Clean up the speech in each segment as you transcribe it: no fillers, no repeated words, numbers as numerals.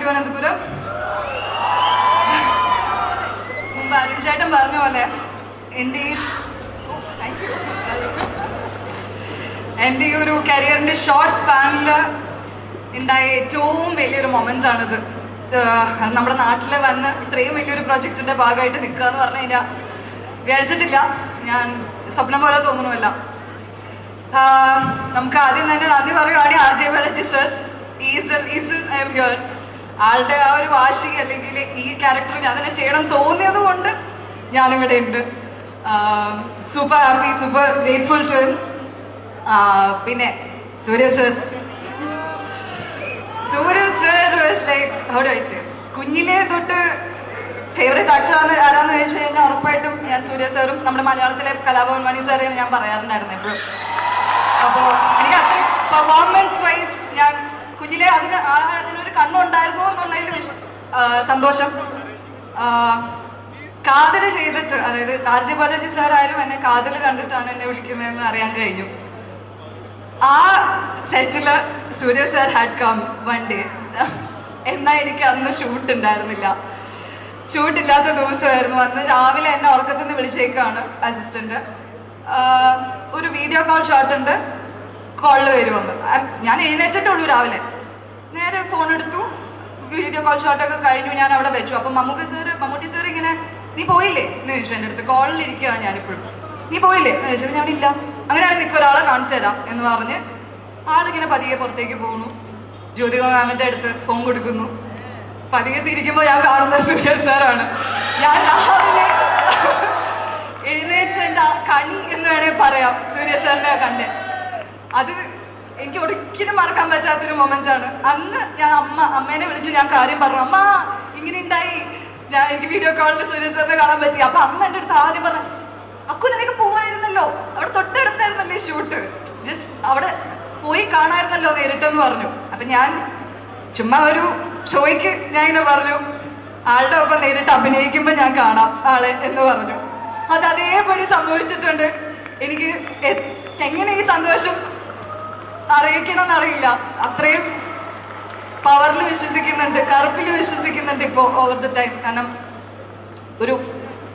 തിരുവനന്തപുരം. മുമ്പ് അരുൺ ചേട്ടൻ പറഞ്ഞ പോലെ എൻ്റെ ഈ ഒരു കരിയറിൻ്റെ ഷോർട്ട് സ്പാനിൽ ഉണ്ടായ ഏറ്റവും വലിയൊരു മൊമെൻ്റ് ആണിത്. നമ്മുടെ നാട്ടിൽ വന്ന് ഇത്രയും വലിയൊരു പ്രൊജക്റ്റിൻ്റെ ഭാഗമായിട്ട് നിൽക്കുക എന്ന് പറഞ്ഞു കഴിഞ്ഞാൽ വിചാരിച്ചിട്ടില്ല. ഞാൻ സ്വപ്നം പോലെ തോന്നുന്നുമല്ല. നമുക്ക് ആദ്യം തന്നെ നന്ദി പറയുകയാണെങ്കിൽ RJ Balaji sir is the reason I am here. ആളുടെ ആ ഒരു വാശി അല്ലെങ്കിൽ ഈ ക്യാരക്ടർ ഞാൻ തന്നെ ചെയ്യണം തോന്നിയത് കൊണ്ട് ഞാനിവിടെ ഉണ്ട്. Super happy, super grateful to him. പിന്നെ Suriya sir was like how do I say, കുഞ്ഞിലെ തൊട്ട് ഫേവറേറ്റ് ആക്ടർ ആരാന്ന് ചോദിച്ചു കഴിഞ്ഞാൽ ഉറപ്പായിട്ടും ഞാൻ സൂര്യ സാറും നമ്മുടെ മലയാളത്തിലെ കലാഭവൻ മണി സാറെയാണ് ഞാൻ പറയാറുണ്ടായിരുന്നു എപ്പോഴും. അപ്പോൾ എനിക്ക് അത്ര പെർഫോമൻസ് വൈസ് ഞാൻ കുഞ്ഞിലെ അതിനൊരു കണ്ണുണ്ടായിരുന്നു എന്നുള്ളതിൽ സന്തോഷം. കാതൽ ചെയ്തിട്ട്, അതായത് RJ Balaji സാർ ആയാലും എന്നെ കാതൽ കണ്ടിട്ടാണ് എന്നെ വിളിക്കുന്നതെന്ന് അറിയാൻ കഴിഞ്ഞു. ആ സെറ്റില് Suriya sir had come one day. എന്നാൽ എനിക്ക് അന്ന് ഷൂട്ട് ഉണ്ടായിരുന്നില്ല. ഷൂട്ടില്ലാത്ത ദിവസമായിരുന്നു. അന്ന് രാവിലെ എന്നെ ഉറക്കത്തിൽ നിന്ന് വിളിച്ചേക്കാണ് അസിസ്റ്റന്റ്. ഒരു വീഡിയോ കോൾ ഷോട്ട് ഉണ്ട്, കോളിൽ വരുമെന്ന്. ഞാൻ എഴുന്നേറ്റിട്ടുള്ളൂ രാവിലെ. നേരെ ഫോൺ എടുത്തു, വീഡിയോ കോൾ ഷോട്ടൊക്കെ കഴിഞ്ഞു. ഞാൻ അവിടെ വെച്ചു. അപ്പം മമ്മൂട്ടി സാർ ഇങ്ങനെ, നീ പോയില്ലേ എന്ന് ചോദിച്ചു എൻ്റെ അടുത്ത്. കോളിൽ ഇരിക്കുകയാണ് ഞാനിപ്പോഴും. നീ പോയില്ലേ എന്ന് ചോദിച്ചു. ഞാനില്ല. അങ്ങനെയാണെങ്കിൽ നിൽക്കുക, ഒരാളെ കാണിച്ചു തരാം എന്ന് പറഞ്ഞ് ആളിങ്ങനെ പതിയെ പുറത്തേക്ക് പോകുന്നു. ജ്യോതിക മാമിൻ്റെ അടുത്ത് ഫോൺ കൊടുക്കുന്നു. പതിയെ തിരിക്കുമ്പോൾ ഞാൻ കാണുന്ന സൂര്യ സാറാണ്. ഞാൻ രാവിലെ എഴുന്നേറ്റ് എൻ്റെ കണി എന്ന് വേണേൽ പറയാം സൂര്യ സാറിനെ കണ്ടേ. അത് എനിക്ക് ഒരിക്കലും മറക്കാൻ പറ്റാത്തൊരു മൊമെന്റ് ആണ്. അന്ന് ഞാൻ അമ്മേനെ വിളിച്ച് ഞാൻ കാര്യം പറഞ്ഞു, അമ്മ ഇങ്ങനെ ഉണ്ടായി, എനിക്ക് വീഡിയോ കോളിൽ സൂര്യ സാറിനെ കാണാൻ പറ്റി. അപ്പൊ അമ്മ എൻ്റെ അടുത്ത് ആദ്യം പറഞ്ഞു, അക്കു നിനക്ക് പോവായിരുന്നല്ലോ, അവിടെ തൊട്ടടുത്തായിരുന്നല്ലേ ഷൂട്ട്, ജസ്റ്റ് അവിടെ പോയി കാണായിരുന്നല്ലോ നേരിട്ടെന്ന് പറഞ്ഞു. അപ്പൊ ഞാൻ ചുമ്മാ ഒരു ഷോയ്ക്ക് ഞാൻ ഇങ്ങനെ പറഞ്ഞു, ആളുടെ ഒപ്പം നേരിട്ട് അഭിനയിക്കുമ്പോൾ ഞാൻ കാണാം ആളെ എന്ന് പറഞ്ഞു. അത് അതേപടി സംഭവിച്ചിട്ടുണ്ട്. എനിക്ക് എങ്ങനെ ഈ സന്തോഷം അറിയിക്കണം എന്നറിയില്ല. അത്രയും പവറിൽ വിശ്വസിക്കുന്നുണ്ട്, കറുപ്പിൽ വിശ്വസിക്കുന്നുണ്ട് ഇപ്പോൾ ഓവർ ദ ടൈം. കാരണം ഒരു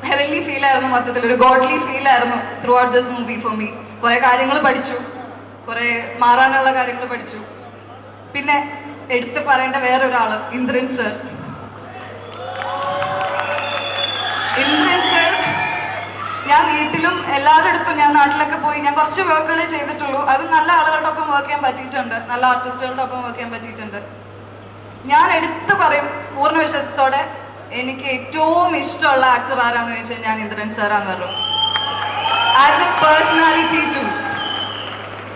ഹെവൻലി ഫീൽ ആയിരുന്നു, മൊത്തത്തിൽ ഒരു ഗോഡ്ലി ഫീൽ ആയിരുന്നു through out this movie for me. കുറെ കാര്യങ്ങൾ പഠിച്ചു, കുറെ മാറാനുള്ള കാര്യങ്ങൾ പഠിച്ചു. പിന്നെ എടുത്ത് പറയേണ്ട വേറൊരാള് ഇന്ദ്രൻ സർ. ഞാൻ വീട്ടിലും എല്ലാവരുടെ അടുത്തും, ഞാൻ നാട്ടിലൊക്കെ പോയി ഞാൻ കുറച്ച് വർക്കുകളെ ചെയ്തിട്ടുള്ളൂ. അതും നല്ല ആളുകളുടെ ഒപ്പം വർക്ക് ചെയ്യാൻ പറ്റിയിട്ടുണ്ട്, നല്ല ആർട്ടിസ്റ്റുകളുടെ ഒപ്പം വർക്ക് ചെയ്യാൻ പറ്റിയിട്ടുണ്ട്. ഞാൻ എടുത്തു പറയും പൂർണ്ണ വിശ്വാസത്തോടെ, എനിക്ക് ഏറ്റവും ഇഷ്ടമുള്ള ആക്ടർ ആരാന്ന് ചോദിച്ചാൽ ഞാൻ ഇന്ദ്രൻ സാറാന്ന് പറഞ്ഞു. ആസ് എ പേഴ്സണാലിറ്റി ടു,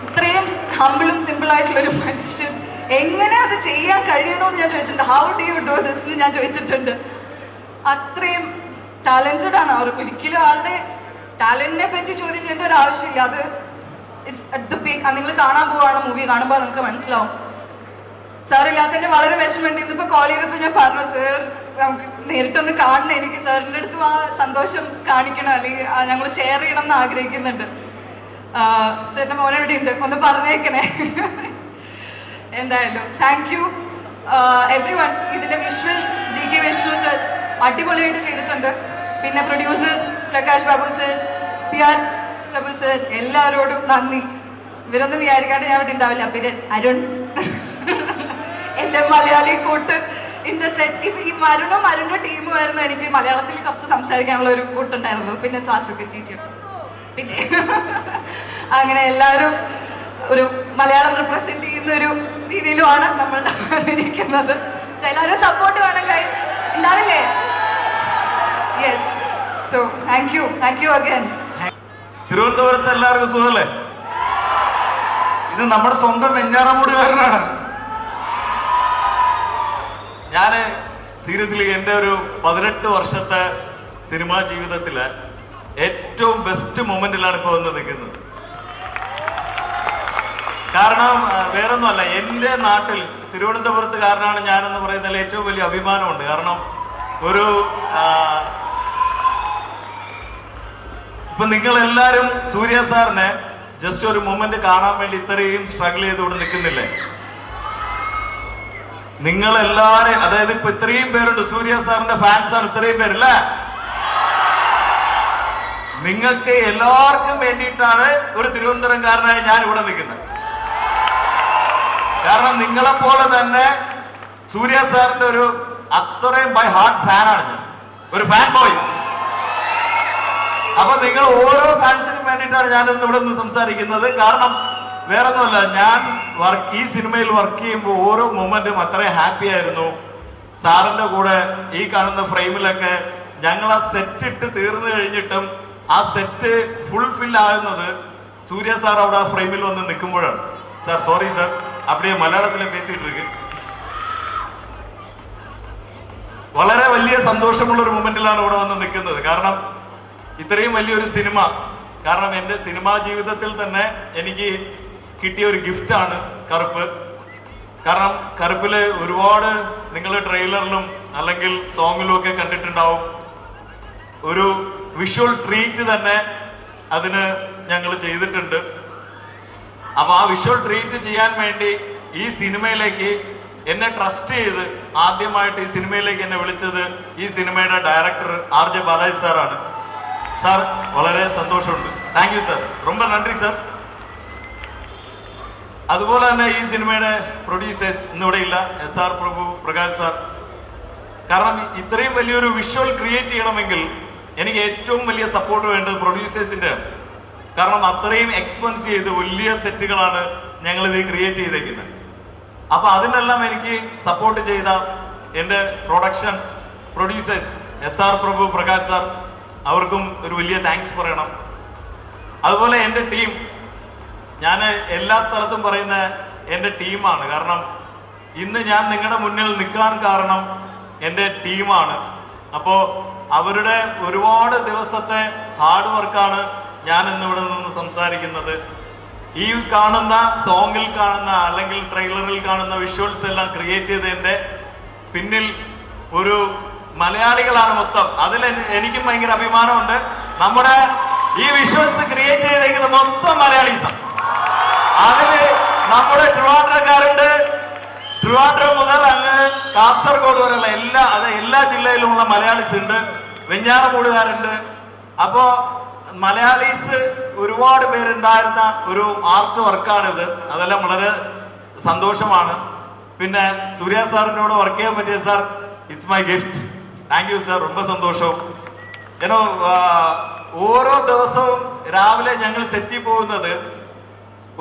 ഇത്രയും ഹമ്പിളും സിമ്പിൾ ആയിട്ടുള്ളൊരു മനുഷ്യൻ എങ്ങനെ അത് ചെയ്യാൻ കഴിയണമെന്ന് ഞാൻ ചോദിച്ചിട്ടുണ്ട്. How do you do this എന്ന് ഞാൻ ചോദിച്ചിട്ടുണ്ട്. അത്രയും ടാലന്റഡ് ആണ് അവർ. ഒരിക്കലും ആളുടെ ടാലന്റിനെ പറ്റി ചോദ്യം ചെയ്യേണ്ട ഒരു ആവശ്യമില്ല. അത് ഇറ്റ്സ് അറ്റ് ദ പീക്ക്. നിങ്ങൾ കാണാൻ പോവാണ്, മൂവി കാണുമ്പോൾ നിങ്ങൾക്ക് മനസ്സിലാവും. സാർ ഇല്ലാത്തതിന്റെ വളരെ വിഷമമുണ്ട്. ഇന്നിപ്പോ കോൾ ചെയ്തപ്പോൾ ഞാൻ പറഞ്ഞു, സാർ നമുക്ക് നേരിട്ടൊന്ന് കാണണം, എനിക്ക് സാറിൻ്റെ അടുത്തും ആ സന്തോഷം കാണിക്കണം, അല്ലെങ്കിൽ ഞങ്ങൾ ഷെയർ ചെയ്യണം എന്ന് ആഗ്രഹിക്കുന്നുണ്ട്. സാറിന്റെ മോനെ ഇവിടെ ഉണ്ട്, ഒന്ന് പറഞ്ഞേക്കണേ. എന്തായാലും താങ്ക് യു എവ്രി വൺ. ഇതിന്റെ വിഷ്വൽസ് GK വിഷ്ണു സർ അടിപൊളിയായിട്ട് ചെയ്തിട്ടുണ്ട്. പിന്നെ producers Prakash Babu sir, PR പ്രഭു സർ, എല്ലാവരോടും നന്ദി. ഇവരൊന്നും വിചാരിക്കാണ്ട് ഞാൻ ഇവിടെ ഉണ്ടാവില്ല. പിന്നെ അരുൺ, എൻ്റെ മലയാളി കൂട്ട് ഇൻ ദ സെറ്റ്. ഈ അരുണിന്റെ ടീമുമായിരുന്നു എനിക്ക് മലയാളത്തിൽ കുറച്ച് സംസാരിക്കാനുള്ള ഒരു കൂട്ടുണ്ടായിരുന്നു. പിന്നെ ശ്വാസക ചേച്ചിയും, പിന്നെ അങ്ങനെ എല്ലാവരും ഒരു മലയാളം റിപ്രസെന്റ് ചെയ്യുന്ന ഒരു രീതിയിലുമാണ് നമ്മൾ ഇരിക്കുന്നത്. എല്ലാവരും സപ്പോർട്ട് വേണം ഗൈസ്, ഉണ്ടാവില്ലേ? Yes. So thank you again. തിരുവനന്തപുരത്ത് എല്ലാവർക്കും സുഖല്ലേ? ഇത് നമ്മുടെ സ്വന്തം വെഞ്ഞാറമൂടുകാരനാണ്. ഞാന് സീരിയസ്ലി എൻ്റെ ഒരു 18 വർഷത്തെ സിനിമാ ജീവിതത്തിലെ ഏറ്റവും ബെസ്റ്റ് മൊമെന്റിലാണ് ഇപ്പോൾ വന്ന് നിൽക്കുന്നത്. കാരണം വേറൊന്നുമല്ല, എൻ്റെ നാട്ടിൽ തിരുവനന്തപുരത്തുകാരനാണ് ഞാനെന്ന് പറയുന്നതിൽ ഏറ്റവും വലിയ അഭിമാനമുണ്ട്. കാരണം ഒരു ഇപ്പൊ നിങ്ങൾ എല്ലാവരും സൂര്യ സാറിനെ ജസ്റ്റ് ഒരു മൊമെന്റ് കാണാൻ വേണ്ടി ഇത്രയും സ്ട്രഗിൾ ചെയ്തുകൊണ്ട് നിൽക്കുന്നില്ലേ? നിങ്ങൾ എല്ലാരും, അതായത് ഇപ്പൊ ഇത്രയും പേരുണ്ട്, സൂര്യ സാറിന്റെ ഫാൻസ് ആണ് ഇത്രയും പേരല്ലേ. നിങ്ങൾക്ക് എല്ലാവർക്കും വേണ്ടിയിട്ടാണ് ഒരു തിരുവനന്തപുരംകാരനായ ഞാൻ ഇവിടെ നിൽക്കുന്നത്. കാരണം നിങ്ങളെ പോലെ തന്നെ സൂര്യ സാറിന്റെ ഒരു അത്രയും ബൈ ഹാർട്ട് ഫാനാണ് ഞാൻ, ഒരു ഫാൻ ബോയ്. അപ്പൊ നിങ്ങൾ ഓരോ ഫാൻസിനും വേണ്ടിയിട്ടാണ് ഞാൻ ഇന്ന് ഇവിടെ നിന്ന് സംസാരിക്കുന്നത്. കാരണം വേറൊന്നുമല്ല, ഞാൻ ഈ സിനിമയിൽ വർക്ക് ചെയ്യുമ്പോൾ ഓരോ മൊമെന്റും അത്രയും ഹാപ്പി ആയിരുന്നു. സാറിന്റെ കൂടെ ഈ കാണുന്ന ഫ്രെയിമിലൊക്കെ ഞങ്ങൾ ആ സെറ്റ് ഇട്ട് തീർന്നു കഴിഞ്ഞിട്ടും ആ സെറ്റ് ഫുൾഫിൽ ആകുന്നത് സൂര്യ സാർ അവിടെ ആ ഫ്രെയിമിൽ വന്ന് നിൽക്കുമ്പോഴാണ്. സാർ സോറി സാർ, அப்படியே മലയാളത്തിൽ பேசிட்டு இருக்கு. വളരെ വലിയ സന്തോഷമുള്ള ഒരു മൊമെന്റിലാണ് ഇവിടെ വന്ന് നിൽക്കുന്നത്. കാരണം ഇത്രയും വലിയൊരു സിനിമ, കാരണം എൻ്റെ സിനിമാ ജീവിതത്തിൽ തന്നെ എനിക്ക് കിട്ടിയ ഒരു ഗിഫ്റ്റാണ് കറുപ്പ്. കാരണം കറുപ്പില് ഒരുപാട് നിങ്ങൾ ട്രെയിലറിലും അല്ലെങ്കിൽ സോങ്ങിലും ഒക്കെ കണ്ടിട്ടുണ്ടാവും. ഒരു വിഷ്വൽ ട്രീറ്റ് തന്നെ അതിന് ഞങ്ങൾ ചെയ്തിട്ടുണ്ട്. അപ്പൊ ആ വിഷ്വൽ ട്രീറ്റ് ചെയ്യാൻ വേണ്ടി ഈ സിനിമയിലേക്ക് എന്നെ ട്രസ്റ്റ് ചെയ്ത് ആദ്യമായിട്ട് ഈ സിനിമയിലേക്ക് എന്നെ വിളിച്ചത് ഈ സിനിമയുടെ ഡയറക്ടർ RJ ബാലാജി സാറാണ്. സാർ വളരെ സന്തോഷമുണ്ട്. താങ്ക് യു സാർ, ரொம்ப നന്ദി സാർ. അതുപോലെ തന്നെ ഈ സിനിമയുടെ പ്രൊഡ്യൂസേഴ്സ് ഇന്നിവിടെ ഇല്ല, SR പ്രഭു, പ്രകാശ് സാർ. കാരണം ഇത്രയും വലിയൊരു വിഷ്വൽ ക്രിയേറ്റ് ചെയ്യണമെങ്കിൽ എനിക്ക് ഏറ്റവും വലിയ സപ്പോർട്ട് വേണ്ടത് പ്രൊഡ്യൂസേഴ്സിന്റെ ആണ്. കാരണം അത്രയും എക്സ്പെൻസ് ചെയ്ത് വലിയ സെറ്റുകളാണ് ഞങ്ങൾ ഇത് ക്രിയേറ്റ് ചെയ്തേക്കുന്നത്. അപ്പൊ അതിനെല്ലാം എനിക്ക് സപ്പോർട്ട് ചെയ്ത എൻ്റെ പ്രൊഡക്ഷൻ പ്രൊഡ്യൂസേഴ്സ് SR പ്രഭു, പ്രകാശ് സാർ, അവർക്കും ഒരു വലിയ താങ്ക്സ് പറയണം. അതുപോലെ എൻ്റെ ടീം, ഞാൻ എല്ലാ സ്ഥലത്തും പറയുന്ന എൻ്റെ ടീമാണ്. കാരണം ഇന്ന് ഞാൻ നിങ്ങളുടെ മുന്നിൽ നിൽക്കാൻ കാരണം എൻ്റെ ടീമാണ്. അപ്പോൾ അവരുടെ ഒരുപാട് ദിവസത്തെ ഹാർഡ് വർക്കാണ് ഞാൻ ഇന്നിവിടെ നിന്ന് സംസാരിക്കുന്നത്. ഈ കാണുന്ന സോങ്ങിൽ കാണുന്ന അല്ലെങ്കിൽ ട്രെയിലറിൽ കാണുന്ന വിഷ്വൽസ് എല്ലാം ക്രിയേറ്റ് ചെയ്തതിൻ്റെ പിന്നിൽ ഒരു മലയാളികളാണ് മൊത്തം. അതിൽ എനിക്കും ഭയങ്കര അഭിമാനമുണ്ട്. നമ്മുടെ ഈ വിഷ്വൽസ് ക്രിയേറ്റ് ചെയ്തേക്കുന്നത് മൊത്തം മലയാളീസാണ്. അതില് നമ്മുടെ ട്രിവാൻഡ്രക്കാരുണ്ട്, ട്രിവാൻഡ്രം മുതൽ അങ്ങ് കാസർഗോഡ് വരെയുള്ള എല്ലാ ജില്ലയിലുമുള്ള മലയാളീസ് ഉണ്ട്, വെഞ്ഞാറമൂടുകാരുണ്ട്. അപ്പോ മലയാളീസ് ഒരുപാട് പേരുണ്ടായിരുന്ന ഒരു ആർട്ട് വർക്കാണിത്. അതെല്ലാം വളരെ സന്തോഷമാണ്. പിന്നെ സൂര്യ സാറിനോട് വർക്ക് ചെയ്യാൻ പറ്റിയ sir, it's my gift. Thank you sir, ரொம்ப സന്തോഷം. ഏനോ ഓരോ ദിവസവും രാവിലെ ഞങ്ങൾ സെറ്റിൽ പോകുന്നത്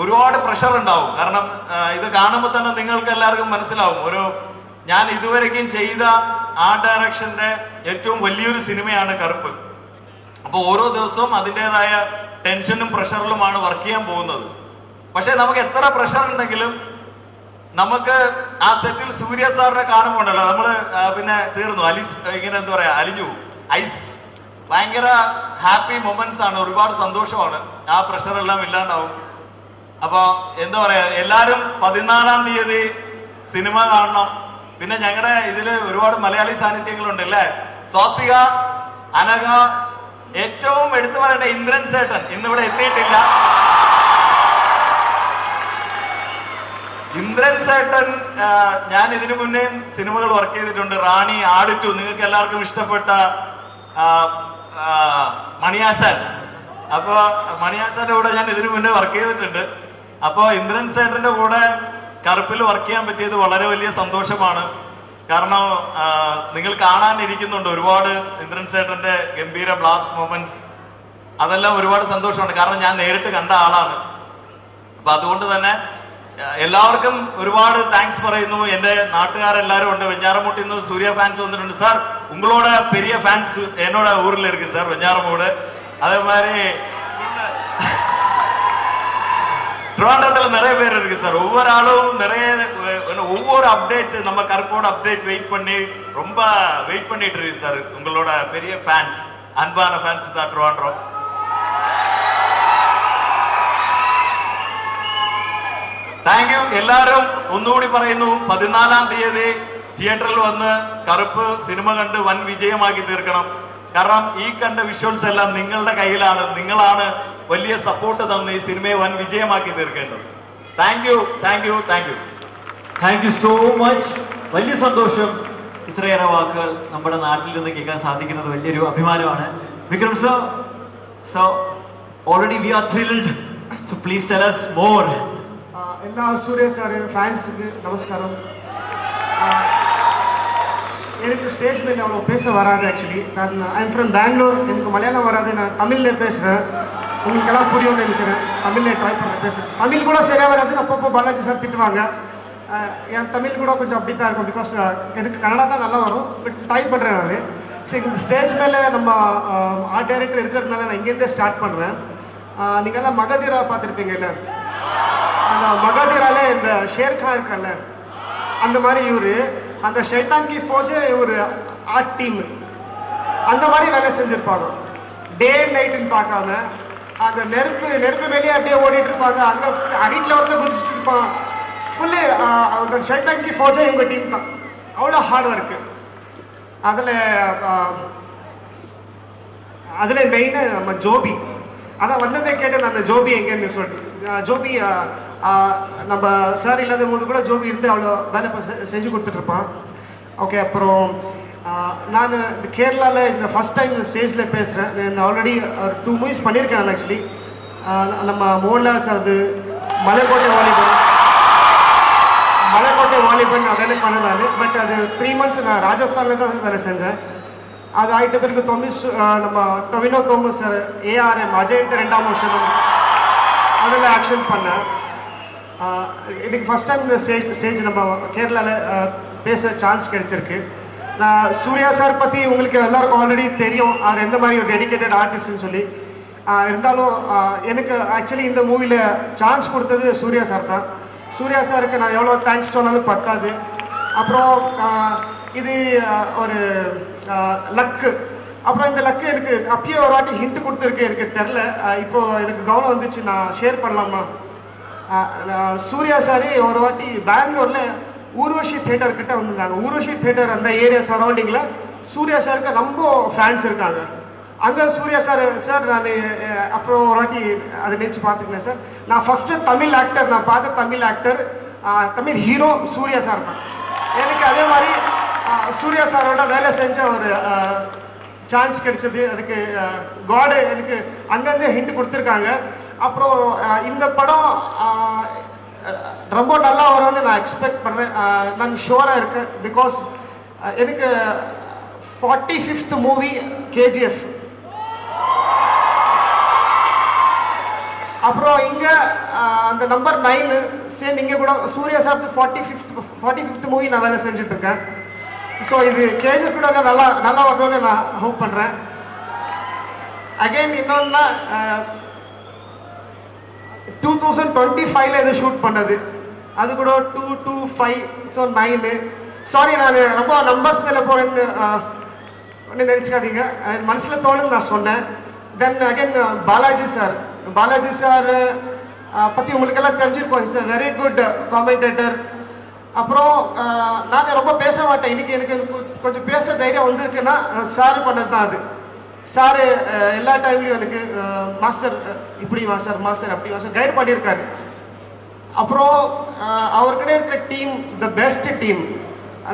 ഒരുപാട് പ്രഷർ ഉണ്ടാവും. കാരണം ഇത് കാണുമ്പോൾ തന്നെ നിങ്ങൾക്ക് എല്ലാവർക്കും മനസ്സിലാവും, ഞാൻ ഇതുവരെയും ചെയ്ത ആ ഡയറക്ഷന്റെ ഏറ്റവും വലിയൊരു സിനിമയാണ് കറുപ്പ്. അപ്പോൾ ഓരോ ദിവസവും അതിൻ്റെതായ ടെൻഷനും പ്രഷറിലുമാണ് വർക്ക് ചെയ്യാൻ പോകുന്നത്. പക്ഷെ നമുക്ക് എത്ര പ്രഷർ ഉണ്ടെങ്കിലും നമുക്ക് ആ സെറ്റിൽ സൂര്യ സാറിനെ കാണുമ്പോണ്ടല്ലോ നമ്മൾ പിന്നെ തീർന്നു, ഇങ്ങനെ എന്താ പറയാ, അലിഞ്ഞു ഐസ്. ഭയങ്കര ഹാപ്പി മൊമെന്റ്സ് ആണ്, ഒരുപാട് സന്തോഷമാണ്. ആ പ്രഷറെല്ലാം ഇല്ലാണ്ടാവും. അപ്പൊ എന്താ പറയാ, എല്ലാരും 14-ാം തീയതി സിനിമ കാണണം. പിന്നെ ഞങ്ങളുടെ ഇതില് ഒരുപാട് മലയാളി സാന്നിധ്യങ്ങളുണ്ട് അല്ലേ. സ്വാസിക, അനഘ, ഏറ്റവും എടുത്തു പറയേണ്ട ഇന്ദ്രൻ സേട്ടൻ ഇന്നിവിടെ എത്തിയിട്ടില്ല. ഇന്ദ്രൻ സേട്ടൻ ഞാൻ ഇതിനു മുന്നേ സിനിമകൾ വർക്ക് ചെയ്തിട്ടുണ്ട്. റാണി, ആടിറ്റു, നിങ്ങൾക്ക് എല്ലാവർക്കും ഇഷ്ടപ്പെട്ട മണിയാശാൻ. അപ്പൊ മണിയാശാന്റെ കൂടെ ഞാൻ ഇതിനു മുന്നേ വർക്ക് ചെയ്തിട്ടുണ്ട്. അപ്പൊ ഇന്ദ്രൻ സേട്ടന്റെ കൂടെ കറുപ്പിൽ വർക്ക് ചെയ്യാൻ പറ്റിയത് വളരെ വലിയ സന്തോഷമാണ്. കാരണം നിങ്ങൾ കാണാനിരിക്കുന്നുണ്ട് ഒരുപാട് ഇന്ദ്രൻ സേട്ടന്റെ ഗംഭീര ബ്ലാസ്റ്റ് മൊമെന്റ്സ്. അതെല്ലാം ഒരുപാട് സന്തോഷമാണ്. കാരണം ഞാൻ നേരിട്ട് കണ്ട ആളാണ്. അപ്പൊ അതുകൊണ്ട് തന്നെ എല്ലാവർക്കും ഒരുപാട് താങ്ക്സ് പറയുന്നു. എന്റെ നാട്ടുകാരെല്ലാരും ഉണ്ട്. വെഞ്ഞാറമൂട്ടിൽ നിന്ന് സൂര്യ ഫാൻസ് വന്നിട്ടുണ്ട്. സാർ ഉങ്ങളോட பெரிய ഫാൻസ് എന്നോட ஊர்ல இருக்கு சார், வெஞ்ஞாரமூடு. அதே மாதிரி ட்ரிவாண்ட்ரத்தில் நிறைய பேர் இருக்கு சார். ஒவ்வொரு ஆளும் ஒவ்வொரு அப்டேட் நம்ம கருப்போட அப்டேட் ரொம்ப வெயிட் பண்ணிட்டு இருக்கு சார். உங்களோட பெரிய ஃபேன்ஸ், அன்பான fans sir Trivandrum. Thank you. എല്ലാവരും ഒന്നുകൂടി പറയുന്നു, 14-ാം തീയതി തിയേറ്ററിൽ വന്ന് കറുപ്പ് സിനിമ കണ്ട് വൻ വിജയമാക്കി തീർക്കണം. കാരണം ഈ കണ്ട വിഷ്വൽസ് എല്ലാം നിങ്ങളുടെ കയ്യിലാണ്. നിങ്ങളാണ് വലിയ സപ്പോർട്ട് തന്ന് ഈ സിനിമയെ വൻ വിജയമാക്കി തീർക്കേണ്ടത്. Thank you, thank you, thank you. Thank you so much. വലിയ സന്തോഷം. ഇത്രയേറെ വാക്കുകൾ നമ്മുടെ നാട്ടിൽ നിന്ന് കേൾക്കാൻ സാധിക്കുന്നത് വലിയൊരു അഭിമാനമാണ്. Vikram sir, so already we are thrilled. So please tell us more. എല്ലാ സൂര്യ സാർ ஃபேன்ஸுக்கு நமஸ்காரம். எனக்கு ஸ்டேஜ் மேலே அவ்வளோ பேச வராது. Actually I am from Bangalore. எனக்கு மலையாளம் வராது. நான் தமிழில் பேசுகிறேன். உங்களுக்கெல்லாம் புரியும்னு நினைக்கிறேன். தமிழில் ட்ரை பண்ணுறேன் பேசுகிறேன். தமிழ் கூட சரியாக வராது. அப்பப்போ பாலாஜி சார் திட்டுவாங்க. என் தமிழ் கூட கொஞ்சம் அப்படி தான் இருக்கும். பிகாஸ் எனக்கு கன்னடா தான் நல்லா வரும். பட் ட்ரை பண்ணுறேன் நான். ஸோ இந்த ஸ்டேஜ் மேலே நம்ம ஆர்ட் டைரக்டர் இருக்கிறதுனால நான் இங்கேருந்தே ஸ்டார்ட் பண்ணுறேன். நீங்கள்லாம் மகதீரா பார்த்துருப்பீங்கல்ல, அந்த மகதீரால இந்த ஷேர்கான் இருக்கல்ல, அந்த மாதிரி இவர் அந்த ஷைத்தான் கி ஃபோஜே ஒரு ஆர்ட் டீம் அந்த மாதிரி வேலை செஞ்சுருப்பாங்க. டே அண்ட் நைட்டுன்னு பார்க்காம அந்த நெருப்பு மேலேயே அப்படியே ஓடிட்டு இருப்பாங்க. அங்கே அடிட்டில் ஒருத்தர் குதிச்சுட்டு இருப்பான். ஃபுல்லு அந்த ஷைத்தான் கி ஃபோஜே இவங்க டீம் தான். அவ்வளோ ஹார்ட் ஒர்க்கு. அதில் மெயினாக நம்ம ஜோபி. ஆனால் வந்ததே கேட்டு நான் ஜோபி எங்கேன்னு சொல்லிட்டு ஜோபி நம்ம சார் இல்லாத போது கூட ஜோபி இருந்து அவ்வளோ வேலை செஞ்சு கொடுத்துட்ருப்பான். ஓகே, அப்புறம் நான் இந்த கேரளாவில் இந்த ஃபஸ்ட் டைம் ஸ்டேஜில் பேசுகிறேன். நான் ஆல்ரெடி ஒரு 2 மூவிஸ் பண்ணியிருக்கேன். நான் ஆக்சுவலி நம்ம மோகன்லால் சார்து மலைக்கோட்டை வாலிபன் நான் வேலை பண்ணேன் நான். பட் அது 3 months நான் ராஜஸ்தானில் தான் வேலை செஞ்சேன். அது ஆகிட்ட பிறகு நம்ம டொவினோ தோமஸ் சார், ARM அஜயந்த் 2ஆம் வருஷம் அதில் ஆக்ஷன் பண்ணேன். இதுக்கு ஃபஸ்ட் டைம் இந்த ஸ்டேஜ் நம்ம கேரளாவில் பேச சான்ஸ் கிடைச்சிருக்கு. நான் சூர்யா சார் பற்றி உங்களுக்கு எல்லாருக்கும் ஆல்ரெடி தெரியும். அவர் எந்த மாதிரி ஒரு டெடிக்கேட்டட் ஆர்டிஸ்ட்னு சொல்லி. இருந்தாலும் எனக்கு ஆக்சுவலி இந்த மூவியில் சான்ஸ் கொடுத்தது சூர்யா சார் தான். சூர்யா சாருக்கு நான் எவ்வளோ தேங்க்ஸ் சொன்னாலும் பத்தாது. அப்புறம் இது ஒரு லக்கு. அப்புறம் இந்த லக்கு எனக்கு அப்பயே ஒரு வாட்டி ஹிண்ட் கொடுத்துருக்கு. எனக்கு தெரில, இப்போது எனக்கு கவனம் வந்துச்சு. நான் ஷேர் பண்ணலாமா? சூர்யா சார் ஒரு வாட்டி பெங்களூரில் ஊர்வஷி தியேட்டர் கிட்ட வந்திருந்தாங்க. ஊர்வஷி தியேட்டர் அந்த ஏரியா சரௌண்டிங்கில் சூர்யா சாருக்கு ரொம்ப ஃபேன்ஸ் இருக்காங்க. அங்கே சூர்யா சார் நான் அப்புறம் ஒரு வாட்டி அதை நினச்சி பார்த்துக்கினேன் சார். நான் ஃபஸ்ட்டு தமிழ் ஆக்டர் நான் பார்த்த தமிழ் ஹீரோ சூர்யா சார் தான். எனக்கு அதே மாதிரி சூர்யா சாரோட வேலை செஞ்ச ஒரு சான்ஸ் கிடைச்சது. அதுக்கு காடு எனக்கு அங்கேருந்து ஹிண்ட் கொடுத்துருக்காங்க. அப்புறம் இந்த படம் ரொம்ப நல்லா வரும்னு நான் எக்ஸ்பெக்ட் பண்ணுறேன். நான் ஷுவராக இருக்கேன். பிகாஸ் எனக்கு 45th மூவி KGF. அப்புறம் இங்கே அந்த நம்பர் 9 சேம் இங்கே கூட சூர்யா சார் 45th மூவி நான் வேலை செஞ்சுட்ருக்கேன். ஸோ இது KGF நல்லா வரணும்னு நான் ஹோப் பண்ணுறேன். அகெயின் இன்னொன்னா 2025 இது ஷூட் பண்ணது. அது கூட 225 ஸோ 9. சாரி, நான் ரொம்ப நம்பர்ஸ் மேலே போகிறேன்னு நினச்சிக்காதீங்க. மனசில் தோணுன்னு நான் சொன்னேன். தென் அகெயின் பாலாஜி சார் பற்றி உங்களுக்கெல்லாம் தெரிஞ்சிருக்கோம். It's a very good commentator. அப்புறம் நான் ரொம்ப பேச மாட்டேன். இன்றைக்கி எனக்கு கொஞ்சம் பேச தைரியம் வந்திருக்குன்னா சார் பண்ணது தான் அது. சார் எல்லா டைம்லையும் எனக்கு மாஸ்டர் இப்படி மாஸ்டர் அப்படி கைட் பண்ணியிருக்காரு. அப்புறம் அவர்கிட்ட இருக்கிற டீம் த பெஸ்ட் டீம்.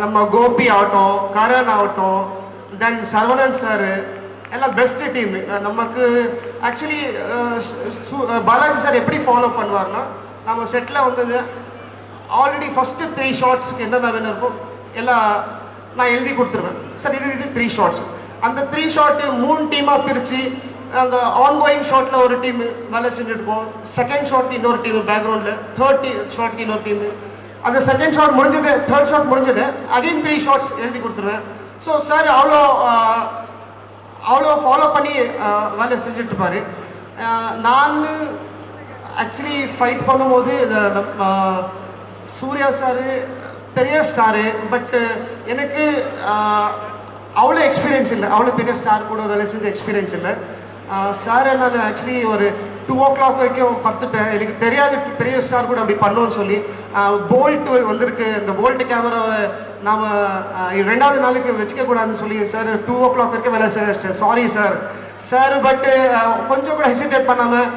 நம்ம கோபி ஆகட்டும், கரண் ஆகட்டும், தென் சரவணன் சார் எல்லாம் பெஸ்ட் டீம். நமக்கு ஆக்சுவலி பாலாஜி சார் எப்படி ஃபாலோ பண்ணுவார்னா, நம்ம செட்டில் வந்தது ஆல்ரெடி ஃபஸ்ட்டு 3 ஷார்ட்ஸுக்கு என்னென்ன வேணும் இருக்கும் எல்லாம் நான் எழுதி கொடுத்துருவேன். சார் இது 3 ஷார்ட்ஸ். அந்த 3 ஷார்ட்டு 3 டீமாக பிரித்து அந்த ஆன்கோயிங் ஷார்ட்டில் ஒரு டீம் வேலை செஞ்சுருக்கோம். செகண்ட் ஷார்ட் இன்னொரு டீம் பேக்ரவுண்டில், தேர்ட் ஷார்ட்க்கு இன்னொரு டீம். அந்த செகண்ட் ஷார்ட் முடிஞ்சது, தேர்ட் ஷார்ட் முடிஞ்சது, அகைன் 3 ஷார்ட்ஸ் எழுதி கொடுத்துருவேன். ஸோ சார் அவ்வளோ ஃபாலோ பண்ணி வேலை செஞ்சுட்ருப்பார். நான் ஆக்சுவலி ஃபைட் பண்ணும்போது சூர்யா சார் பெரிய ஸ்டாரு. பட் எனக்கு அவ்வளோ எக்ஸ்பீரியன்ஸ் இல்லை. அவ்வளோ பெரிய ஸ்டார் கூட வேலை செஞ்ச எக்ஸ்பீரியன்ஸ் இல்லை. சார் நான் ஆக்சுவலி ஒரு 2 o'clock வரைக்கும் பார்த்துட்டேன். எனக்கு தெரியாது பெரிய ஸ்டார் கூட அப்படி பண்ணோன்னு சொல்லி. போல்ட் வந்திருக்கு, இந்த போல்ட் கேமராவை நாம் 2வது நாளுக்கு வச்சுக்கக்கூடாதுன்னு சொல்லி சார் 2 o'clock வரைக்கும் வேலை செஞ்சிட்டேன். சாரி சார் பட்டு கொஞ்சம் கூட ஹெசிடேட் பண்ணாமல்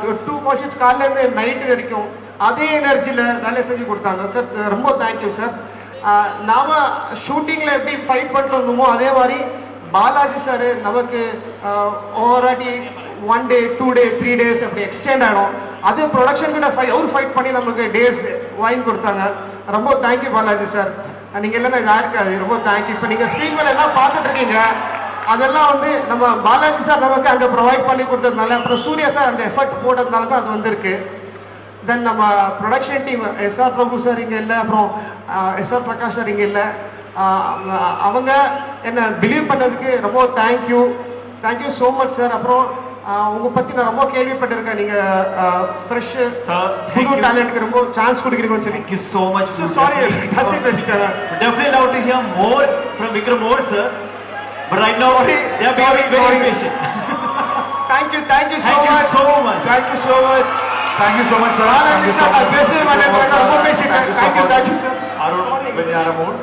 2 questions காலையிலேருந்து நைட்டு வரைக்கும் அதே எனர்ஜியில் வேலை செஞ்சு கொடுத்தாங்க சார். ரொம்ப தேங்க்யூ சார். நாம் ஷூட்டிங்கில் எப்படி ஃபைட் பண்ணுறோமோ அதே மாதிரி பாலாஜி சார் நமக்கு ஓவராட்டி 1 day 2 day 3 days அப்படி எக்ஸ்டெண்ட் ஆகிடும். அது ப்ரொடக்ஷன் கூட அவர் ஃபைட் பண்ணி நமக்கு டேஸ் வாங்கி கொடுத்தாங்க. ரொம்ப தேங்க்யூ பாலாஜி சார். நீங்கள் இல்லைன்னா இதாக இருக்காது. ரொம்ப தேங்க்யூ. இப்போ நீங்கள் ஸ்க்ரீன் மேலே எல்லாம் பார்த்துட்டு இருக்கீங்க, அதெல்லாம் வந்து நம்ம பாலாஜி சார் நமக்கு அங்கே ப்ரொவைட் பண்ணி கொடுத்ததுனால, அப்புறம் சூர்யா சார் அந்த எஃபர்ட் போட்டதுனால தான் அது வந்திருக்கு. தென் நம்ம ப்ரொடக்ஷன் டீம் எஸ்ஆர் பிரபு சார் இங்கே இல்லை, அப்புறம் எஸ்ஆர் பிரகாஷ் சார் இங்கே இல்லை. அவங்க என்னை பிலீவ் பண்ணதுக்கு ரொம்ப thank you. Thank you so much sir. அப்புறம் உங்களை பற்றி நான் ரொம்ப கேள்விப்பட்டிருக்கேன். நீங்கள் ஃப்ரெஷ் புது டேலண்ட்க்கு ரொம்ப சான்ஸ் கொடுக்குறீங்கன்னு சொல்லி. Thank you so much. Sorry, பேசிட்டேன். Definitely love to hear more from Vikram more, sir. But right now, they are being very patient. Thank you so much. Thank you so much. Thank you so much, sir. Thank you so much. Thank you so much. Thank you, sir. Arun Venyaramoon.